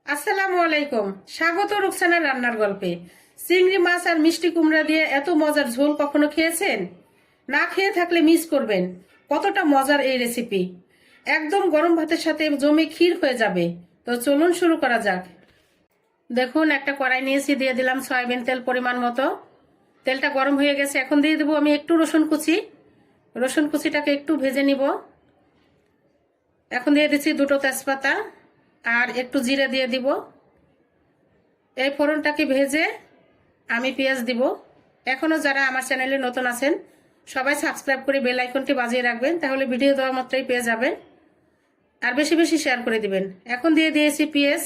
আসসালামু আলাইকুম। স্বাগত রুকসানার রান্নার গল্পে। চিংড়ি মাছ আর মিষ্টি কুমড়া দিয়ে এত মজার ঝোল কখনো খেয়েছেন? না খেয়ে থাকলে মিস করবেন। কতটা মজার এই রেসিপি, একদম গরম ভাতের সাথে জমে ক্ষীর হয়ে যাবে। তো চলুন শুরু করা যাক। দেখুন, একটা কড়াই নিয়েছি, দিয়ে দিলাম সয়াবিন তেল পরিমাণ মতো। তেলটা গরম হয়ে গেছে, এখন দিয়ে দেবো আমি একটু রসুন কুচি। রসুন কুচিটাকে একটু ভেজে নিব। এখন দিয়ে দিচ্ছি দুটো তেজপাতা আর একটু জিরে দিয়ে দিব। এই ফোড়নটাকে ভেজে আমি পেঁয়াজ দিব। এখনো যারা আমার চ্যানেলে নতুন আছেন সবাই সাবস্ক্রাইব করে বেল আইকনটি বাজিয়ে রাখবেন, তাহলে ভিডিও দেওয়া মাত্রই পেয়ে যাবেন। আর বেশি বেশি শেয়ার করে দিবেন। এখন দিয়ে দিয়েছি পেঁয়াজ।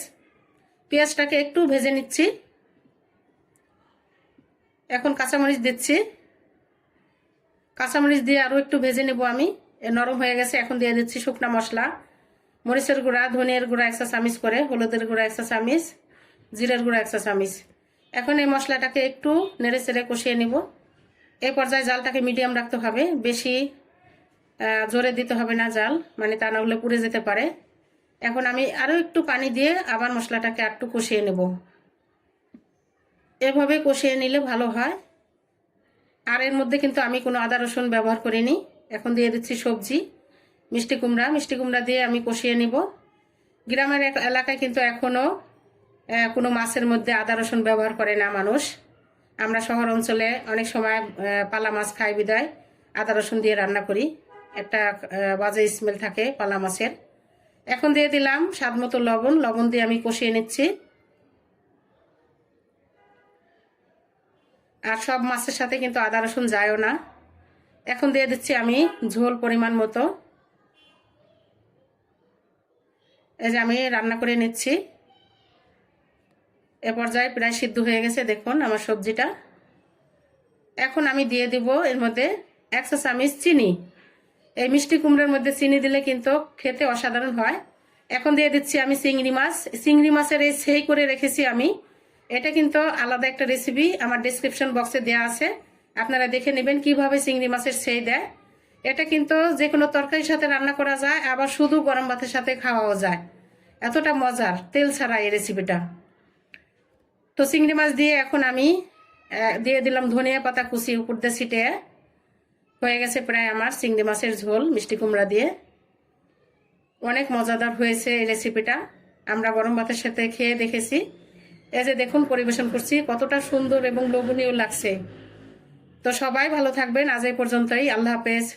পেঁয়াজটাকে একটু ভেজে নিচ্ছি। এখন কাঁচামরিচ দিচ্ছি। কাঁচামরিচ দিয়ে আরও একটু ভেজে নেব আমি। নরম হয়ে গেছে, এখন দিয়ে দিচ্ছি শুকনা মশলা। মরিচের গুঁড়া, ধনিয়ার গুঁড়া 1 চা চামচ করে, হলুদের গুঁড়া 1 চা চামচ, জিরের গুঁড়া 1 চা চামচ। এখন এই মশলাটাকে একটু নেড়ে চেড়ে কষিয়ে নিব। এই পর্যায়ে জালটাকে মিডিয়াম রাখতে হবে, বেশি জোরে দিতে হবে না জাল, মানে তা না হলে পুড়ে যেতে পারে। এখন আমি আরও একটু পানি দিয়ে আবার মশলাটাকে একটু কষিয়ে নেব। এভাবে কষিয়ে নিলে ভালো হয়। আর এর মধ্যে কিন্তু আমি কোনো আদা রসুন ব্যবহার করিনি। এখন দিয়ে দিচ্ছি সবজি, মিষ্টি কুমড়া। মিষ্টি কুমড়া দিয়ে আমি কষিয়ে নিব। গ্রামের এলাকায় কিন্তু এখনও কোনো মাছের মধ্যে আদা রসুন ব্যবহার করে না মানুষ। আমরা শহর অঞ্চলে অনেক সময় পালা মাছ খাই বিদায় আদা রসুন দিয়ে রান্না করি, একটা বাজে স্মেল থাকে পালা মাছের। এখন দিয়ে দিলাম স্বাদ মতো লবণ। লবণ দিয়ে আমি কষিয়ে নিচ্ছি। আর সব মাছের সাথে কিন্তু আদা রসুন যায়ও না। এখন দিয়ে দিচ্ছি আমি ঝোল পরিমাণ মতো। এই যে আমি রান্না করে নিচ্ছি। এ পর্যায়ে প্রায় সিদ্ধ হয়ে গেছে, দেখুন আমার সবজিটা। এখন আমি দিয়ে দিব এর মধ্যে 1 চা চামচ চিনি। এই মিষ্টি কুমড়োর মধ্যে চিনি দিলে কিন্তু খেতে অসাধারণ হয়। এখন দিয়ে দিচ্ছি আমি চিংড়ি মাছ। চিংড়ি মাছের এই সেই করে রেখেছি আমি। এটা কিন্তু আলাদা একটা রেসিপি, আমার ডেসক্রিপশন বক্সে দেওয়া আছে, আপনারা দেখে নেবেন কিভাবে চিংড়ি মাছের সেই দেয়। এটা কিন্তু যে কোনো তরকারির সাথে রান্না করা যায়, আবার শুধু গরম ভাতের সাথে খাওয়াও যায়। এতটা মজার, তেল ছাড়া এই রেসিপিটা। তো চিংড়ি মাছ দিয়ে এখন আমি দিয়ে দিলাম ধনিয়া পাতা কুচি উপর দিয়ে ছিটিয়ে। হয়ে গেছে প্রায় আমার চিংড়ি মাছের ঝোল মিষ্টি কুমড়া দিয়ে। অনেক মজাদার হয়েছে এই রেসিপিটা। আমরা গরম ভাতের সাথে খেয়ে দেখেছি। এই যে দেখুন পরিবেশন করছি, কতটা সুন্দর এবং লোভনীয় লাগছে। তো সবাই ভালো থাকবেন। আজ এই পর্যন্তই। আল্লাহ হাফেজ।